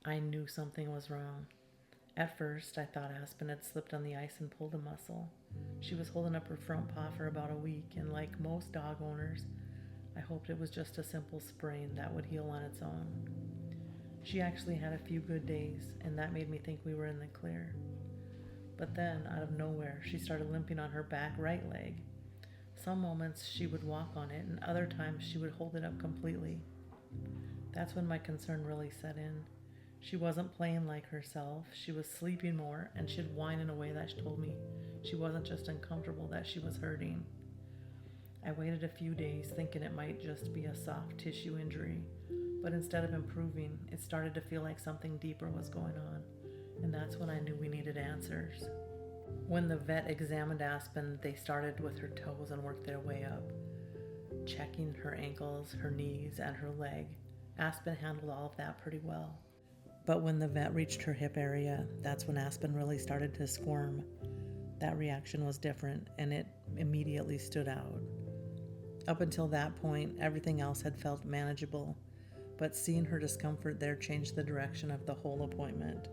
I knew something was wrong. At first, I thought Aspen had slipped on the ice and pulled a muscle. She was holding up her front paw for about a week, and like most dog owners, I hoped it was just a simple sprain that would heal on its own. She actually had a few good days, and that made me think we were in the clear. But then, out of nowhere, she started limping on her back right leg. Some moments she would walk on it, and other times she would hold it up completely. That's when my concern really set in. She wasn't playing like herself, she was sleeping more, and she'd whine in a way that told me she wasn't just uncomfortable, that she was hurting. I waited a few days thinking it might just be a soft tissue injury, but instead of improving, it started to feel like something deeper was going on, and that's when I knew we needed answers. When the vet examined Aspen, they started with her toes and worked their way up, checking her ankles, her knees, and her leg. Aspen handled all of that pretty well. But when the vet reached her hip area, that's when Aspen really started to squirm. That reaction was different, and it immediately stood out. Up until that point, everything else had felt manageable, but seeing her discomfort there changed the direction of the whole appointment.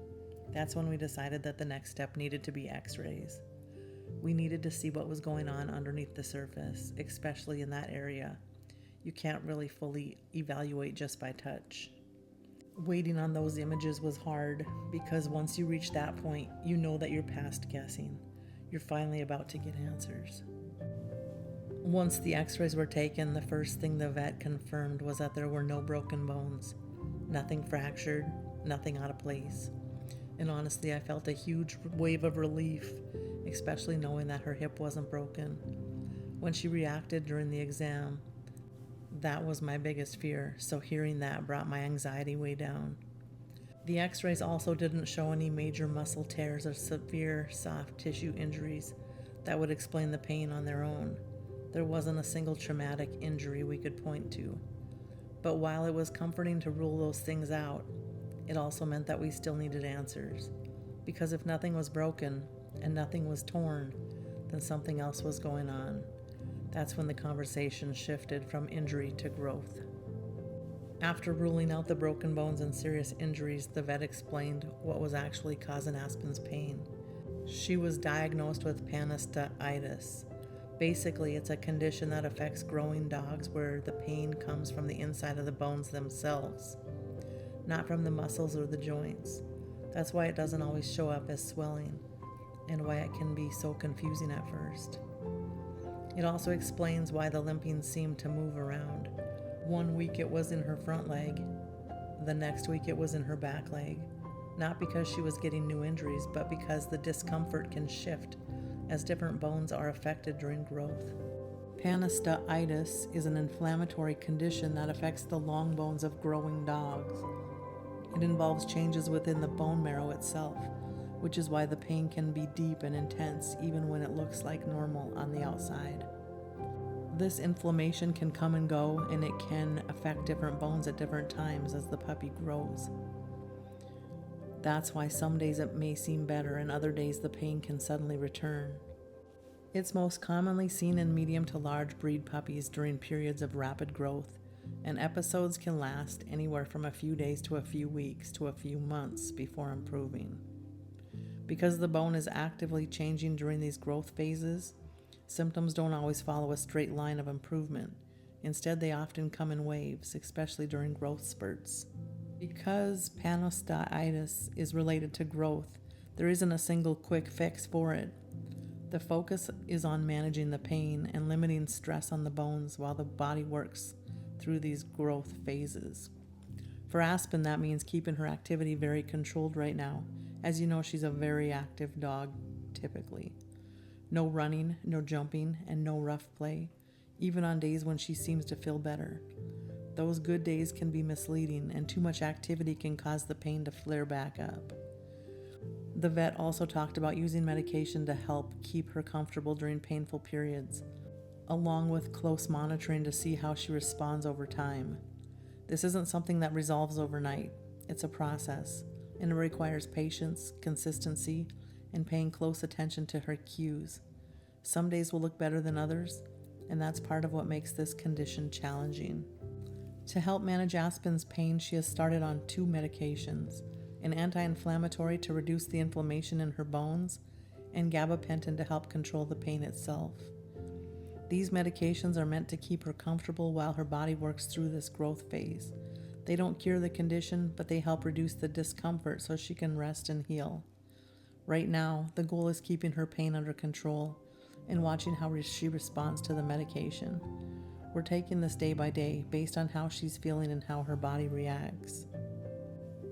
That's when we decided that the next step needed to be x-rays. We needed to see what was going on underneath the surface, especially in that area. You can't really fully evaluate just by touch. Waiting on those images was hard because once you reach that point, you know that you're past guessing. You're finally about to get answers. Once the x-rays were taken, the first thing the vet confirmed was that there were no broken bones. Nothing fractured, nothing out of place. And honestly, I felt a huge wave of relief, especially knowing that her hip wasn't broken. When she reacted during the exam, that was my biggest fear, so hearing that brought my anxiety way down. The x-rays also didn't show any major muscle tears or severe soft tissue injuries that would explain the pain on their own. There wasn't a single traumatic injury we could point to. But while it was comforting to rule those things out, it also meant that we still needed answers. Because if nothing was broken and nothing was torn, then something else was going on. That's when the conversation shifted from injury to growth. After ruling out the broken bones and serious injuries, the vet explained what was actually causing Aspen's pain. She was diagnosed with panosteitis. Basically, it's a condition that affects growing dogs where the pain comes from the inside of the bones themselves, not from the muscles or the joints. That's why it doesn't always show up as swelling, and why it can be so confusing at first. It also explains why the limping seemed to move around. One week it was in her front leg, the next week it was in her back leg. Not because she was getting new injuries, but because the discomfort can shift as different bones are affected during growth. Panosteitis is an inflammatory condition that affects the long bones of growing dogs. It involves changes within the bone marrow itself, which is why the pain can be deep and intense even when it looks like normal on the outside. This inflammation can come and go, and it can affect different bones at different times as the puppy grows. That's why some days it may seem better and other days the pain can suddenly return. It's most commonly seen in medium to large breed puppies during periods of rapid growth, and episodes can last anywhere from a few days to a few weeks to a few months before improving. Because the bone is actively changing during these growth phases, symptoms don't always follow a straight line of improvement. Instead, they often come in waves, especially during growth spurts. Because panosteitis is related to growth, there isn't a single quick fix for it. The focus is on managing the pain and limiting stress on the bones while the body works through these growth phases. For Aspen, that means keeping her activity very controlled right now. As you know, she's a very active dog, typically. No running, no jumping, and no rough play, even on days when she seems to feel better. Those good days can be misleading, and too much activity can cause the pain to flare back up. The vet also talked about using medication to help keep her comfortable during painful periods, along with close monitoring to see how she responds over time. This isn't something that resolves overnight. It's a process, and it requires patience, consistency, and paying close attention to her cues. Some days will look better than others, and that's part of what makes this condition challenging. To help manage Aspen's pain, she has started on 2 medications. an anti-inflammatory to reduce the inflammation in her bones, and gabapentin to help control the pain itself. These medications are meant to keep her comfortable while her body works through this growth phase. They don't cure the condition, but they help reduce the discomfort so she can rest and heal. Right now, the goal is keeping her pain under control and watching how she responds to the medication. We're taking this day by day based on how she's feeling and how her body reacts.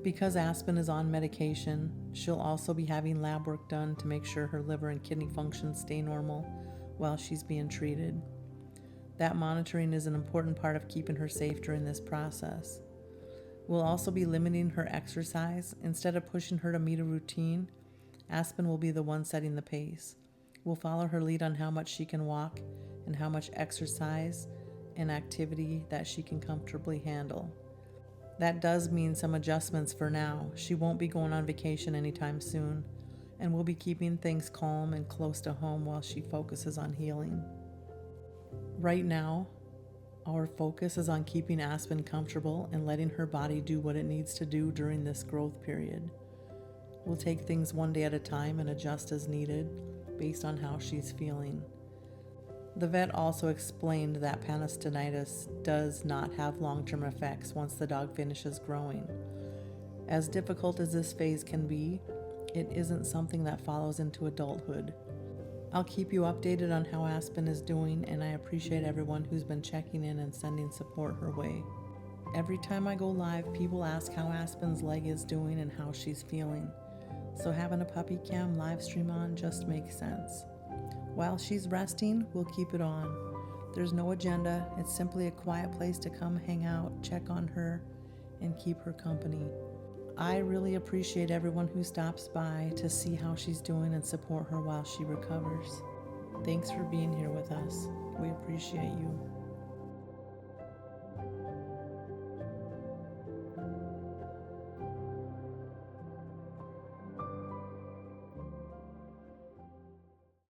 Because Aspen is on medication, she'll also be having lab work done to make sure her liver and kidney functions stay normal while she's being treated. That monitoring is an important part of keeping her safe during this process. We'll also be limiting her exercise. Instead of pushing her to meet a routine, Aspen will be the one setting the pace. We'll follow her lead on how much she can walk and how much exercise and activity that she can comfortably handle. That does mean some adjustments for now. She won't be going on vacation anytime soon, and we'll be keeping things calm and close to home while she focuses on healing. Right now, our focus is on keeping Aspen comfortable and letting her body do what it needs to do during this growth period. We'll take things one day at a time and adjust as needed based on how she's feeling. The vet also explained that panostenitis does not have long-term effects once the dog finishes growing. As difficult as this phase can be, it isn't something that follows into adulthood. I'll keep you updated on how Aspen is doing, and I appreciate everyone who's been checking in and sending support her way. Every time I go live, people ask how Aspen's leg is doing and how she's feeling. So having a puppy cam live stream on just makes sense. While she's resting, we'll keep it on. There's no agenda. It's simply a quiet place to come hang out, check on her, and keep her company. I really appreciate everyone who stops by to see how she's doing and support her while she recovers. Thanks for being here with us. We appreciate you.